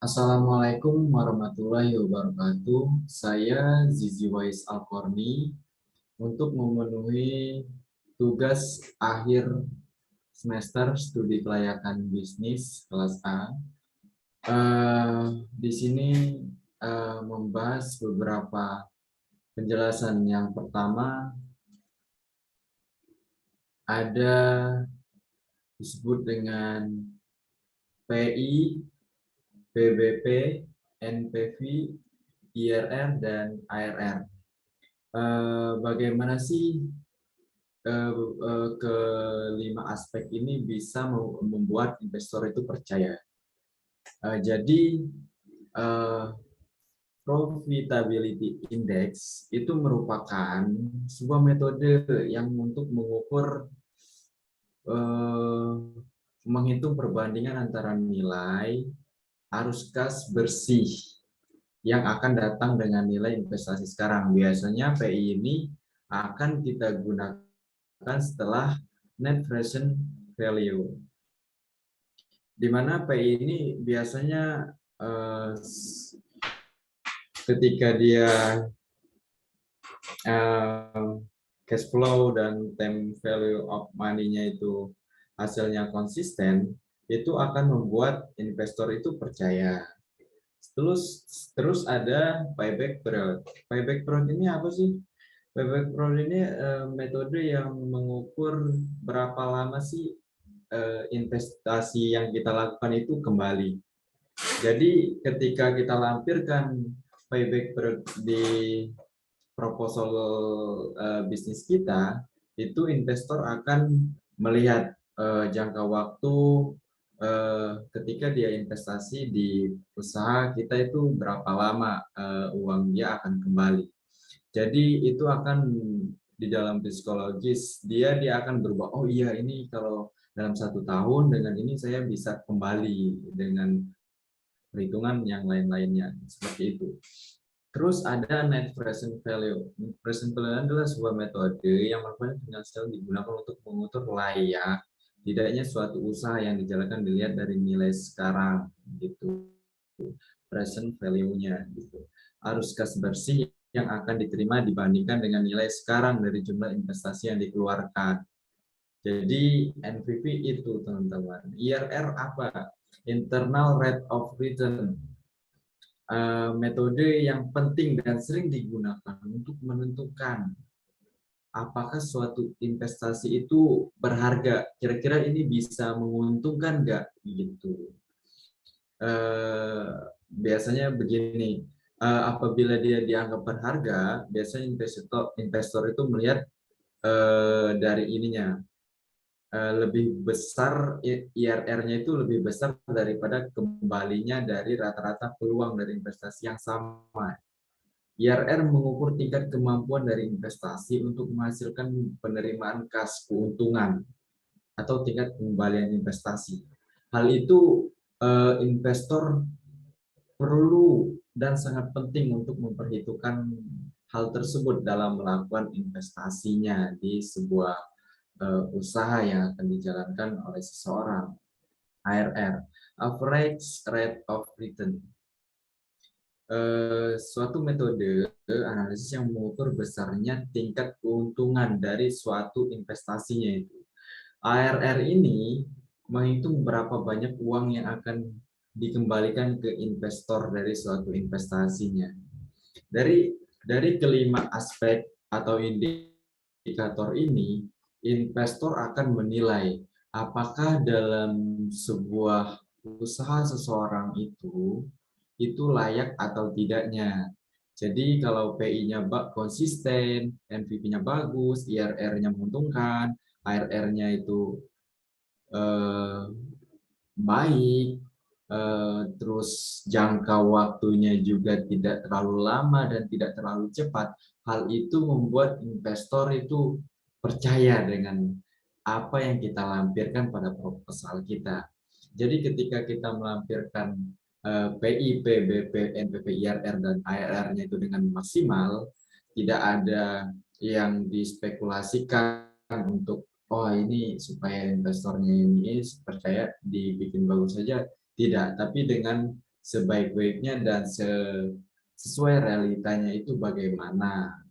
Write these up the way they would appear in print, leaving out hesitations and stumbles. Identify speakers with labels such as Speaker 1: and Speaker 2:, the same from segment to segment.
Speaker 1: Assalamualaikum warahmatullahi wabarakatuh. Saya Zizi Wais Alkorni untuk memenuhi tugas akhir semester studi kelayakan bisnis kelas A. Di sini membahas beberapa penjelasan. Yang pertama ada disebut dengan PI, PBP, NPV, IRR, dan ARR. Bagaimana sih kelima aspek ini bisa membuat investor itu percaya? Jadi eh, profitability index itu merupakan sebuah metode yang untuk mengukur eh, menghitung perbandingan antara nilai arus kas bersih yang akan datang dengan nilai investasi sekarang. Biasanya PI ini akan kita gunakan setelah net present value, di mana PI ini biasanya eh, ketika dia eh, cash flow dan time value of money-nya itu hasilnya konsisten, itu akan membuat investor itu percaya. Terus terus ada payback period. Payback period ini apa sih? Payback period ini metode yang mengukur berapa lama sih investasi yang kita lakukan itu kembali. Jadi ketika kita lampirkan payback period di proposal bisnis kita, itu investor akan melihat jangka waktu ketika dia investasi di usaha kita itu berapa lama uang dia akan kembali. Jadi itu akan di dalam psikologis dia akan berubah. Oh iya, ini kalau dalam 1 tahun dengan ini saya bisa kembali dengan perhitungan yang lain-lainnya seperti itu. Terus ada net present value. Net present value adalah sebuah metode yang merupakan finansial digunakan untuk mengukur layak tidaknya suatu usaha yang dijalankan dilihat dari nilai sekarang gitu. Present value-nya gitu. Arus kas bersih yang akan diterima dibandingkan dengan nilai sekarang dari jumlah investasi yang dikeluarkan. Jadi NPV itu teman-teman. IRR apa? Internal Rate of Return. Metode yang penting dan sering digunakan untuk menentukan apakah suatu investasi itu berharga. Kira-kira ini bisa menguntungkan nggak gitu. Eh, Biasanya begini, apabila dia dianggap berharga, biasanya investor itu melihat dari ininya, lebih besar IRR-nya itu lebih besar daripada kembalinya dari rata-rata peluang dari investasi yang sama. IRR mengukur tingkat kemampuan dari investasi untuk menghasilkan penerimaan kas keuntungan atau tingkat kembalian investasi. Hal itu investor perlu dan sangat penting untuk memperhitungkan hal tersebut dalam melakukan investasinya di sebuah usaha yang akan dijalankan oleh seseorang. ARR, Average Rate of Return. Suatu metode analisis yang mengukur besarnya tingkat keuntungan dari suatu investasinya itu. ARR ini menghitung berapa banyak uang yang akan dikembalikan ke investor dari suatu investasinya. Dari kelima aspek atau indikator ini, investor akan menilai apakah dalam sebuah usaha seseorang itu layak atau tidaknya. Jadi kalau PI-nya konsisten, NPV-nya bagus, IRR-nya menguntungkan, ARR-nya itu eh, baik, terus jangka waktunya juga tidak terlalu lama dan tidak terlalu cepat. Hal itu membuat investor itu percaya dengan apa yang kita lampirkan pada proposal kita. Jadi ketika kita melampirkan PI, PBP, NPV, IRR, dan ARR-nya itu dengan maksimal, tidak ada yang dispekulasikan untuk oh ini supaya investornya ini percaya dibikin bagus saja, tidak, tapi dengan sebaik-baiknya dan sesuai realitanya itu bagaimana.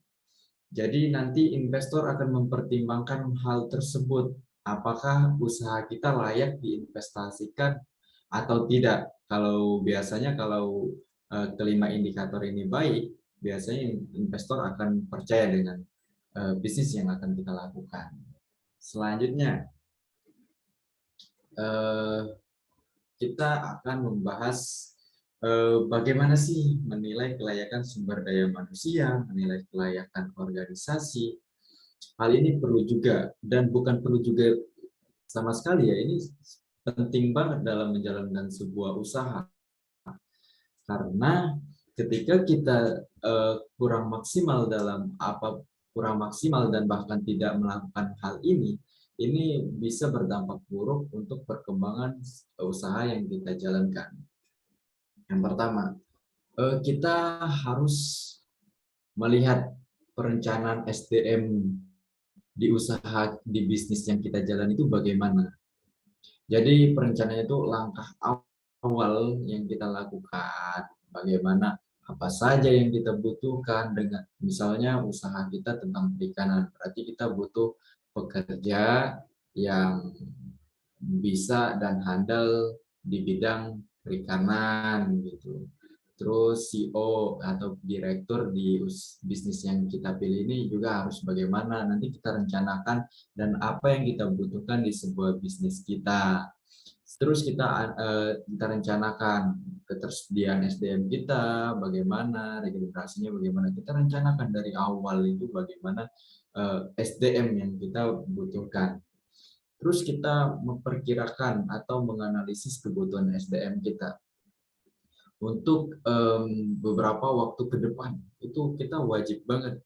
Speaker 1: Jadi nanti investor akan mempertimbangkan hal tersebut. Apakah usaha kita layak diinvestasikan atau tidak? Kalau biasanya kalau kelima indikator ini baik, biasanya investor akan percaya dengan bisnis yang akan kita lakukan. Selanjutnya, eh, kita akan membahas bagaimana sih menilai kelayakan sumber daya manusia, menilai kelayakan organisasi. Hal ini perlu juga, dan bukan perlu juga sama sekali ya, ini penting banget dalam menjalankan sebuah usaha. Karena ketika kita kurang maksimal dan bahkan tidak melakukan hal ini bisa berdampak buruk untuk perkembangan usaha yang kita jalankan. Yang pertama, kita harus melihat perencanaan SDM di usaha, di bisnis yang kita jalan itu bagaimana. Jadi perencanaan itu langkah awal yang kita lakukan, bagaimana apa saja yang kita butuhkan. Dengan misalnya usaha kita tentang perikanan, berarti kita butuh pekerja yang bisa dan handal di bidang perikanan gitu. Terus CEO atau direktur di bisnis yang kita pilih ini juga harus bagaimana nanti kita rencanakan dan apa yang kita butuhkan di sebuah bisnis kita. Terus kita rencanakan ketersediaan SDM kita, bagaimana regenerasinya, bagaimana kita rencanakan dari awal itu bagaimana SDM yang kita butuhkan. Terus kita memperkirakan atau menganalisis kebutuhan SDM kita untuk beberapa waktu ke depan. Itu kita wajib banget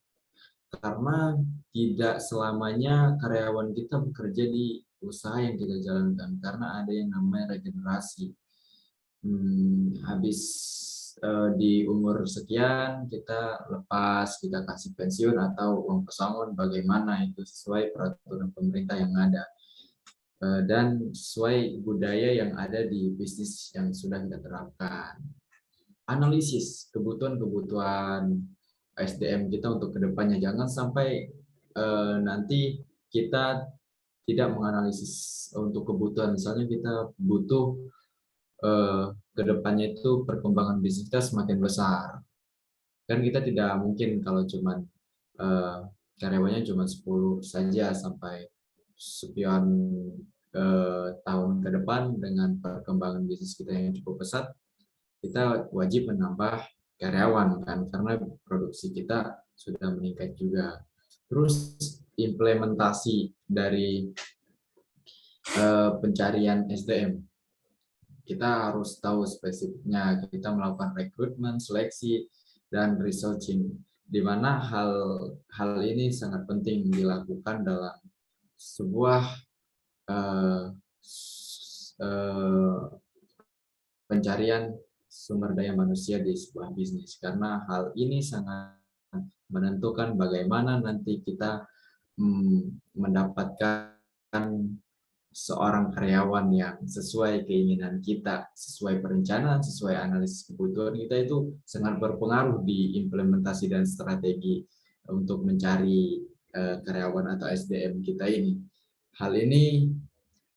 Speaker 1: karena tidak selamanya karyawan kita bekerja di usaha yang kita jalankan, karena ada yang namanya regenerasi. Habis di umur sekian kita lepas, kita kasih pensiun atau uang pesangon, bagaimana itu sesuai peraturan pemerintah yang ada dan sesuai budaya yang ada di bisnis yang sudah kita terapkan. Analisis kebutuhan-kebutuhan SDM kita untuk kedepannya, jangan sampai nanti kita tidak menganalisis untuk kebutuhan. Misalnya kita butuh kedepannya itu perkembangan bisnis kita semakin besar, kan kita tidak mungkin kalau cuman karyawannya cuma 10 saja sampai sekian tahun ke depan. Dengan perkembangan bisnis kita yang cukup pesat, kita wajib menambah karyawan kan, karena produksi kita sudah meningkat juga. Terus implementasi dari pencarian SDM, kita harus tahu spesifiknya. Kita melakukan rekrutmen, seleksi, dan researching, di mana hal ini sangat penting dilakukan dalam sebuah pencarian sumber daya manusia di sebuah bisnis, karena hal ini sangat menentukan bagaimana nanti kita mendapatkan seorang karyawan yang sesuai keinginan kita, sesuai perencanaan, sesuai analisis kebutuhan kita. Itu sangat berpengaruh di implementasi dan strategi untuk mencari karyawan atau SDM kita ini. Hal ini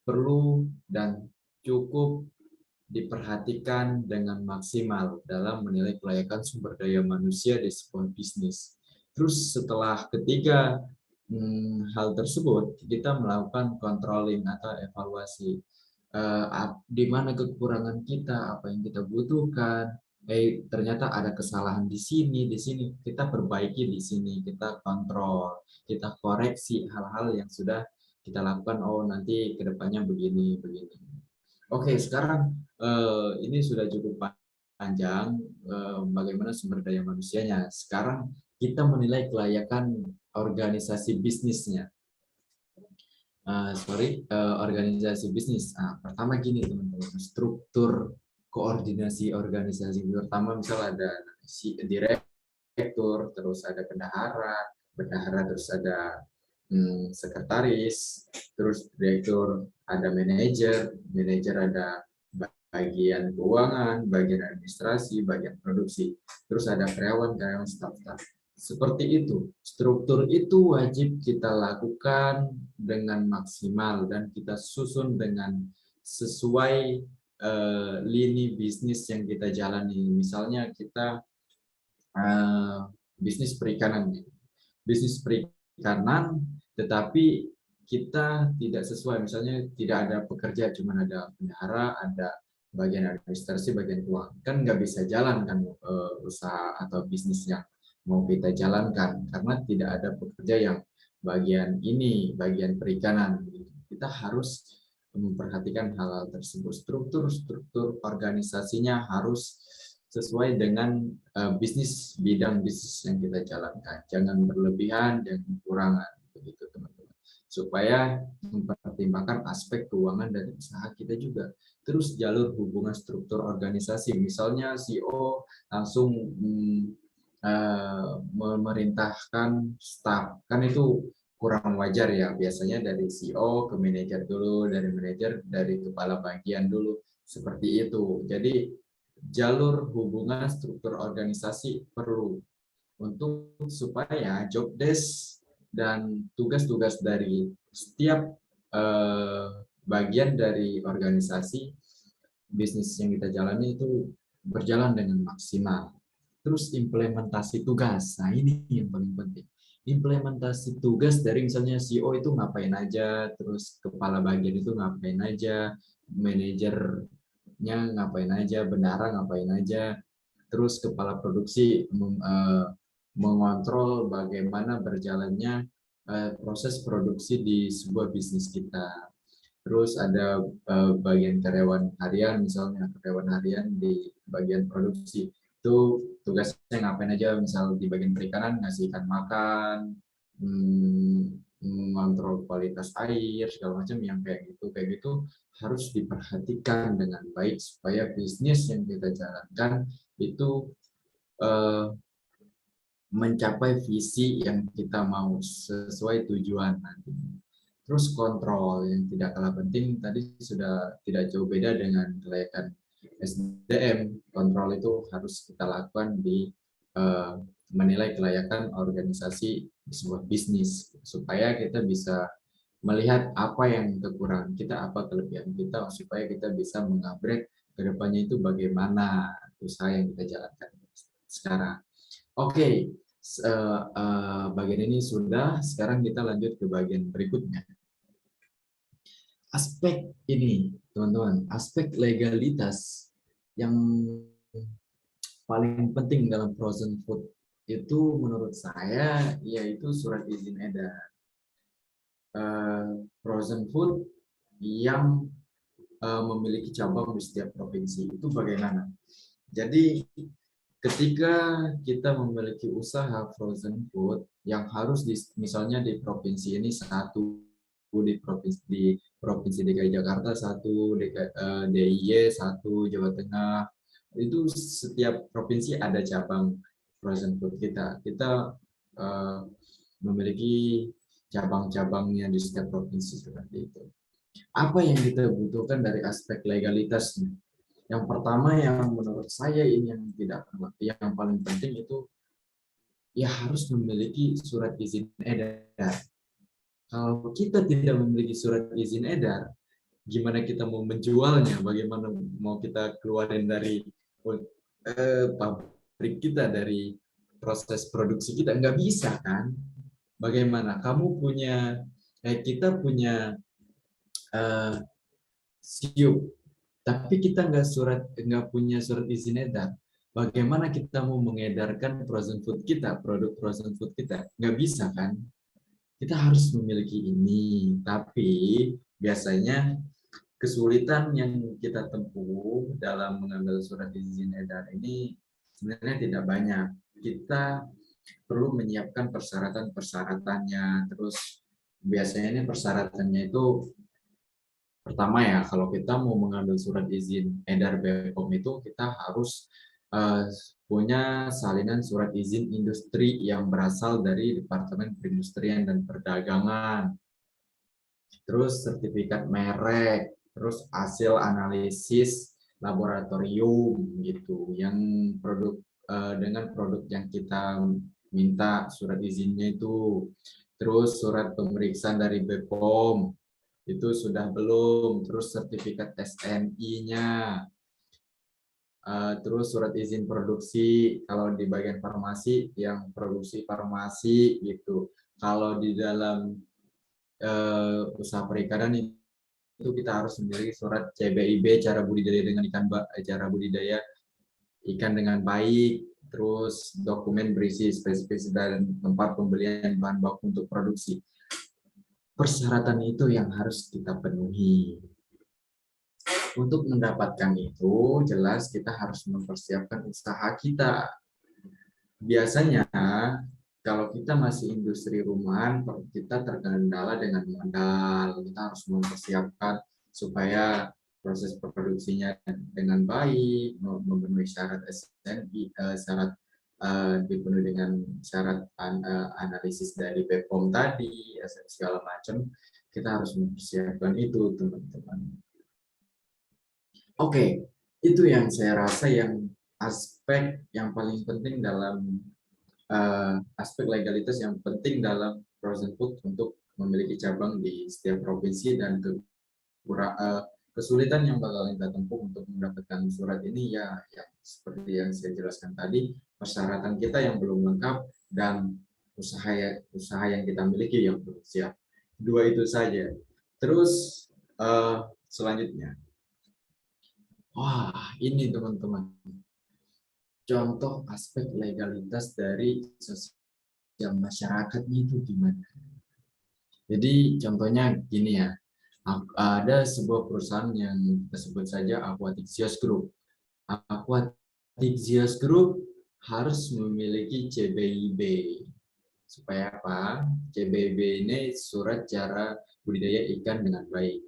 Speaker 1: perlu dan cukup diperhatikan dengan maksimal dalam menilai kelayakan sumber daya manusia di sebuah bisnis. Terus setelah ketiga hal tersebut, kita melakukan controlling atau evaluasi. Di mana kekurangan kita, apa yang kita butuhkan. Ternyata ada kesalahan di sini kita perbaiki, di sini kita kontrol, kita koreksi hal-hal yang sudah kita lakukan. Oh, nanti kedepannya begini. Oke, sekarang ini sudah cukup panjang bagaimana sumber daya manusianya. Sekarang kita menilai kelayakan organisasi bisnisnya. Organisasi bisnis. Pertama gini teman-teman, struktur koordinasi organisasi. Pertama misal ada direktur, terus ada bendahara terus ada sekretaris, terus direktur ada manajer ada bagian keuangan, bagian administrasi, bagian produksi, terus ada karyawan, staf-staf. Seperti itu. Struktur itu wajib kita lakukan dengan maksimal dan kita susun dengan sesuai lini bisnis yang kita jalani. Misalnya kita bisnis perikanan. Bisnis perikanan, tetapi kita tidak sesuai. Misalnya tidak ada pekerja, cuma ada bendahara, ada bagian administrasi, bagian keuangan. Kan nggak bisa jalan kan usaha atau bisnis yang mau kita jalankan karena tidak ada pekerja yang bagian ini, bagian perikanan. Kita harus memperhatikan hal-hal tersebut. Struktur organisasinya harus sesuai dengan bidang bisnis yang kita jalankan. Jangan berlebihan, jangan kekurangan, begitu teman-teman. Supaya mempertimbangkan aspek keuangan dari usaha kita juga. Terus jalur hubungan struktur organisasi, misalnya CEO langsung memerintahkan staf, kan itu kurang wajar ya. Biasanya dari CEO ke manajer dulu, dari manajer dari kepala bagian dulu, seperti itu. Jadi jalur hubungan struktur organisasi perlu untuk supaya job desk dan tugas-tugas dari setiap bagian dari organisasi bisnis yang kita jalani itu berjalan dengan maksimal. Terus implementasi tugas, nah ini yang paling penting. Implementasi tugas dari misalnya CEO itu ngapain aja, terus kepala bagian itu ngapain aja, manajernya ngapain aja, bendahara ngapain aja, terus kepala produksi mengontrol bagaimana berjalannya proses produksi di sebuah bisnis kita. Terus ada bagian karyawan harian, misalnya karyawan harian di bagian produksi itu tugasnya ngapain aja, misal di bagian perikanan ngasih ikan makan, mengontrol kualitas air segala macam yang kayak gitu harus diperhatikan dengan baik supaya bisnis yang kita jalankan itu mencapai visi yang kita mau sesuai tujuan nanti. Terus kontrol yang tidak kalah penting tadi sudah tidak jauh beda dengan kelayakan SDM. Kontrol itu harus kita lakukan di menilai kelayakan organisasi di sebuah bisnis supaya kita bisa melihat apa yang kekurangan kita, apa kelebihan kita supaya kita bisa mengupgrade ke depannya itu bagaimana usaha yang kita jalankan sekarang. Oke, bagian ini sudah. Sekarang kita lanjut ke bagian berikutnya. Aspek ini, teman-teman, aspek legalitas yang paling penting dalam frozen food itu menurut saya yaitu surat izin edar. Frozen food yang memiliki cabang di setiap provinsi itu bagaimana? Jadi ketika kita memiliki usaha frozen food yang harus misalnya di provinsi ini satu, di provinsi DKI Jakarta satu, DIY satu, Jawa Tengah, itu setiap provinsi ada cabang frozen food kita. Kita memiliki cabang-cabangnya di setiap provinsi seperti itu. Apa yang kita butuhkan dari aspek legalitasnya? Yang pertama yang menurut saya ini yang paling penting itu ya harus memiliki surat izin edar. Kalau kita tidak memiliki surat izin edar, gimana kita mau menjualnya? Bagaimana mau kita keluarin dari pabrik kita, dari proses produksi kita? Nggak bisa kan? Bagaimana? Kita punya siup, tapi kita nggak punya surat izin edar. Bagaimana kita mau mengedarkan frozen food kita, produk frozen food kita? Nggak bisa kan? Kita harus memiliki ini. Tapi biasanya kesulitan yang kita tempuh dalam mengambil surat izin edar ini sebenarnya tidak banyak. Kita perlu menyiapkan persyaratan-persyaratannya. Terus biasanya ini persyaratannya itu pertama ya, kalau kita mau mengambil surat izin edar BPOM itu kita harus punya salinan surat izin industri yang berasal dari Departemen Perindustrian dan Perdagangan. Terus sertifikat merek, terus hasil analisis laboratorium gitu, yang produk dengan produk yang kita minta surat izinnya itu. Terus surat pemeriksaan dari BPOM itu sudah belum, terus sertifikat SNI-nya, terus surat izin produksi kalau di bagian farmasi yang produksi farmasi gitu. Kalau di dalam usaha perikanan itu kita harus memiliki surat CBIB, cara budidaya dengan cara budidaya ikan dengan baik, terus dokumen berisi spesifikasi dan tempat pembelian bahan baku untuk produksi. Persyaratan itu yang harus kita penuhi. Untuk mendapatkan itu, jelas kita harus mempersiapkan usaha kita. Biasanya, kalau kita masih industri rumahan, kita terkendala dengan modal. Kita harus mempersiapkan supaya proses produksinya dengan baik, memenuhi syarat SNI, syarat dipenuhi dengan syarat analisis dari BPOM tadi, segala macam. Kita harus mempersiapkan itu, teman-teman. Oke, itu yang saya rasa yang aspek yang paling penting dalam aspek legalitas yang penting dalam frozen food untuk memiliki cabang di setiap provinsi, dan kesulitan yang bakal kita tempuh untuk mendapatkan surat ini ya seperti yang saya jelaskan tadi, persyaratan kita yang belum lengkap dan usaha yang kita miliki yang belum siap. Dua itu saja. Terus selanjutnya, wah ini teman-teman, contoh aspek legalitas dari sosial masyarakatnya itu gimana. Jadi contohnya gini ya, ada sebuah perusahaan yang kita sebut saja Aquatixios Group. Aquatixios Group harus memiliki CBIB. Supaya apa? CBIB ini surat cara budidaya ikan dengan baik.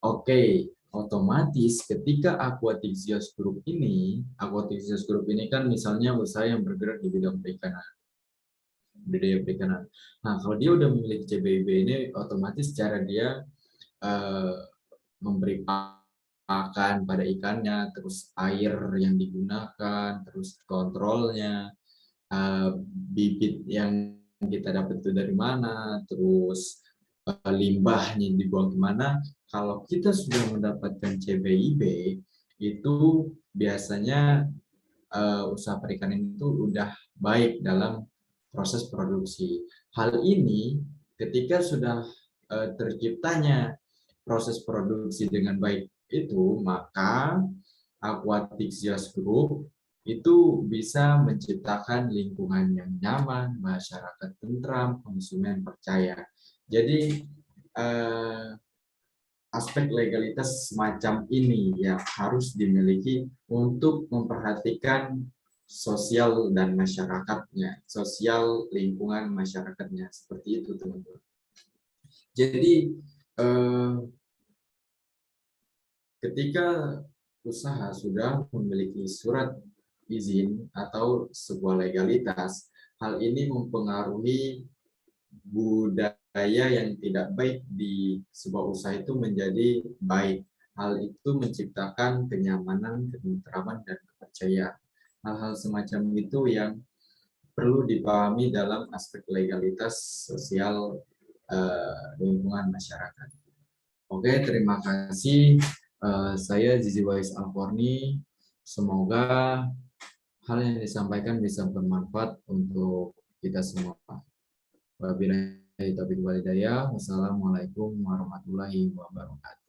Speaker 1: Oke, otomatis ketika Aquatixios Group ini kan misalnya usaha yang bergerak di bidang perikanan, budidaya perikanan. Nah, kalau dia udah memiliki CBIB ini, otomatis cara dia memberi pakan pada ikannya, terus air yang digunakan, terus kontrolnya, bibit yang kita dapat itu dari mana, terus limbahnya dibuang kemana. Kalau kita sudah mendapatkan CBIB, itu biasanya usaha perikanan itu udah baik dalam proses produksi. Hal ini ketika sudah terciptanya proses produksi dengan baik itu, maka Aquatixios Group itu bisa menciptakan lingkungan yang nyaman, masyarakat tentram, konsumen percaya. Jadi aspek legalitas semacam ini yang harus dimiliki untuk memperhatikan sosial dan masyarakatnya, sosial lingkungan masyarakatnya, seperti itu teman-teman. Jadi ketika usaha sudah memiliki surat izin atau sebuah legalitas, hal ini mempengaruhi budaya yang tidak baik di sebuah usaha itu menjadi baik. Hal itu menciptakan kenyamanan, ketentraman, dan kepercayaan. Hal-hal semacam itu yang perlu dipahami dalam aspek legalitas sosial lingkungan masyarakat. Oke, terima kasih. Saya Zizi Wais Alforni. Semoga hal yang disampaikan bisa bermanfaat untuk kita semua. Wabillahi taufiq wal hidayah. Wassalamualaikum warahmatullahi wabarakatuh.